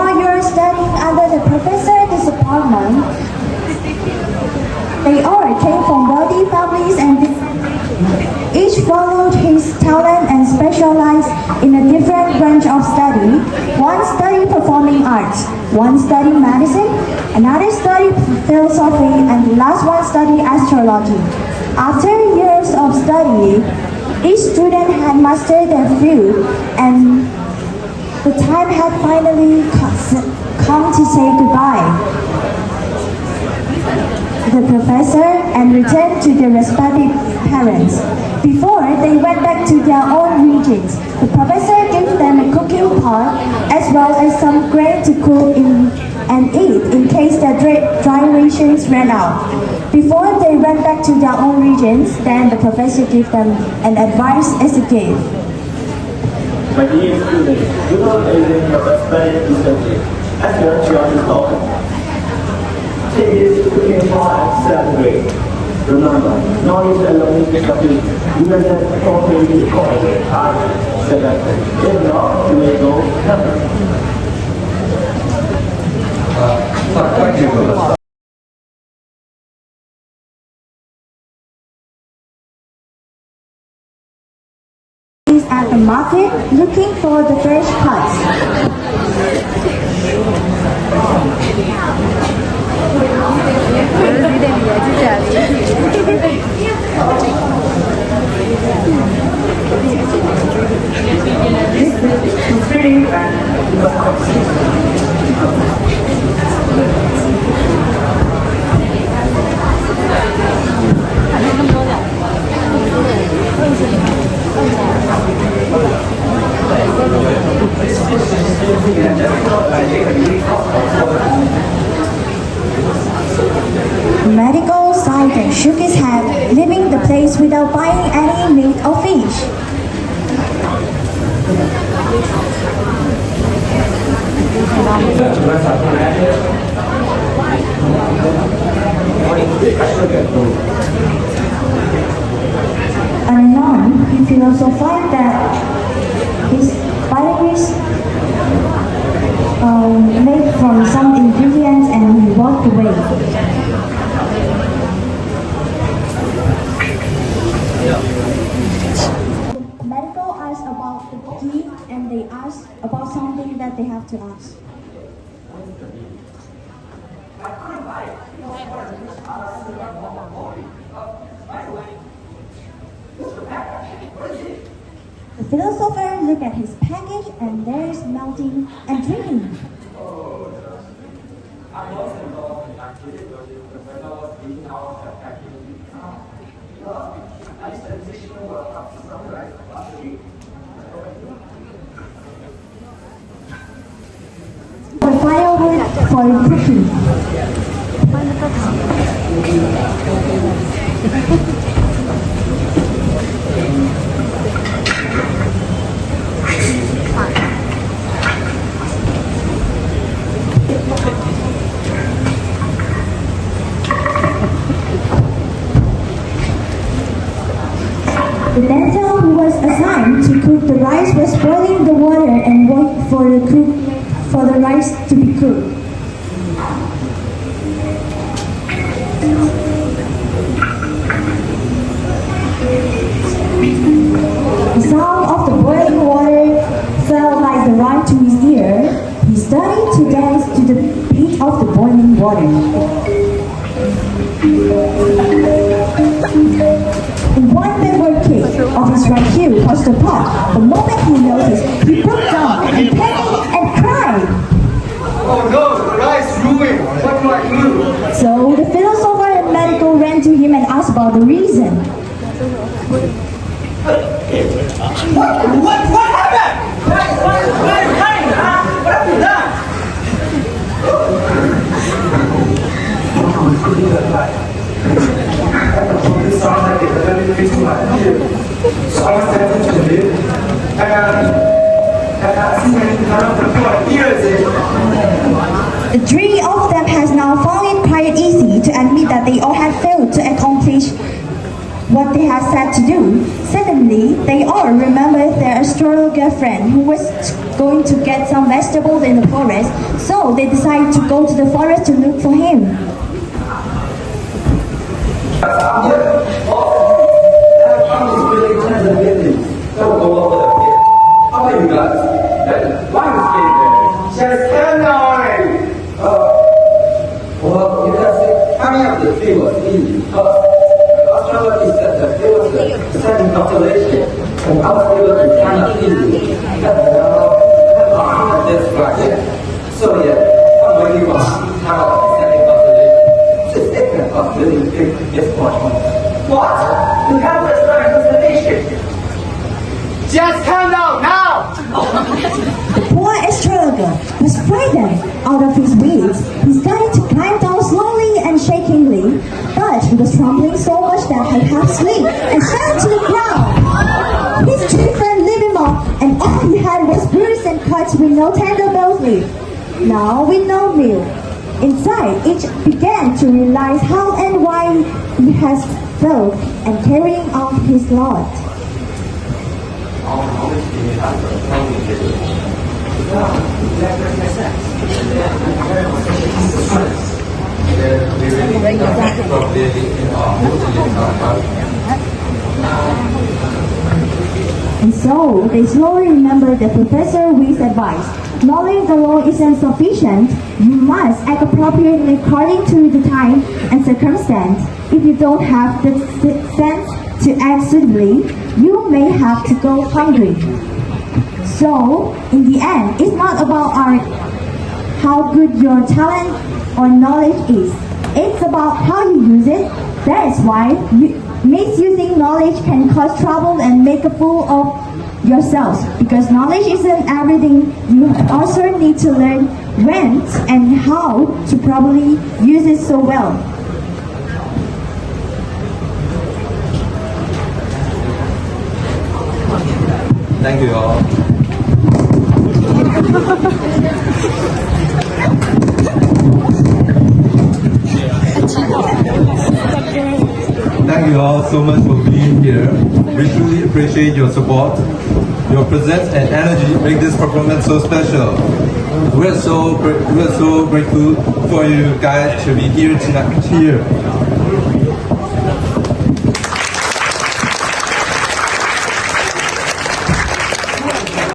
while you're studying under the professor's department, they all came from wealthy families and each followed his talent and specialized in a different branch of study. One studied performing arts, one studied medicine, another studied philosophy, and the last one studied astrology. After years of study, each student had mastered their field, and the time had finally come to say goodbye to the professor and return to their respective parents. Before they went back to their own regions, the professor gave them a cooking pot as well as some grain to cook and eat in case their dry rations ran out. Before they went back to their own regions, then the professor gave them an advice as a gift. My dear students, do not examine your aspiring research as your children talk. Take this cooking pot and celebrate. Remember, knowledge alone is sufficient. You must have properly called hard, selected. If not, you may go heaven. Thank you. At the market looking for the fresh cuts. Medical sighed and shook his head, leaving the place without buying any meat or fish. And anon, he philosophized that his batteries made from some ingredients, and he walked away. Medical asked about the gift, and they asked about something that they have to ask. The philosopher looked at his package, and there is melting and drinking. For firewood for cooking. The dancer who was assigned to cook the rice was boiling the water and waited for the rice to be cooked. The sound of the boiling water fell like the rhyme to his ear. He started to dance to the beat of the boiling water. In one backward kick of his right heel touched the pot. The moment he noticed, he broke down and panicked and cried. Oh no, the rice ruined. What do I do? So the philosopher and medical ran to him and asked about the reason. What happened? Why are you crying? What have you done? The three of them has now found it quite easy to admit that they all had failed to accomplish what they had set to do. Suddenly, they all remembered their astrologer friend who was going to get some vegetables in the forest, so they decide to go to the forest to look for him. How are you guys? Why is he there? Just come on! Well, you can see, coming up the tree was easy because astronomy said that there was a certain population and I was able to climb up easily. That's right. So yeah, I'm waiting for how a certain population. It's ignorant of really big this point. What? You have this right constellation. Just come down now! The poor astrologer was frightened out of his wits. He started to climb down slowly and shakingly, but he was trembling so much that he half slipped and fell to the ground. His true friend lifted him up, and all he had was bruises and cuts with no tender bells leaf. Now with no meal. Inside, each began to realize how and why he has felt and carrying out his lot. And so, they slowly remembered the Professor Wee's advice. Knowing the law isn't sufficient, you must act appropriately according to the time and circumstance. If you don't have the sense to act suitably, you may have to go hungry. So, in the end, it's not about how good your talent or knowledge is. It's about how you use it. That is why misusing knowledge can cause trouble and make a fool of yourselves. Because knowledge isn't everything. You also need to learn when and how to properly use it so well. Thank you all. Thank you all so much for being here. We truly appreciate your support. Your presence and energy make this performance so special. We're so grateful for you guys to be here tonight.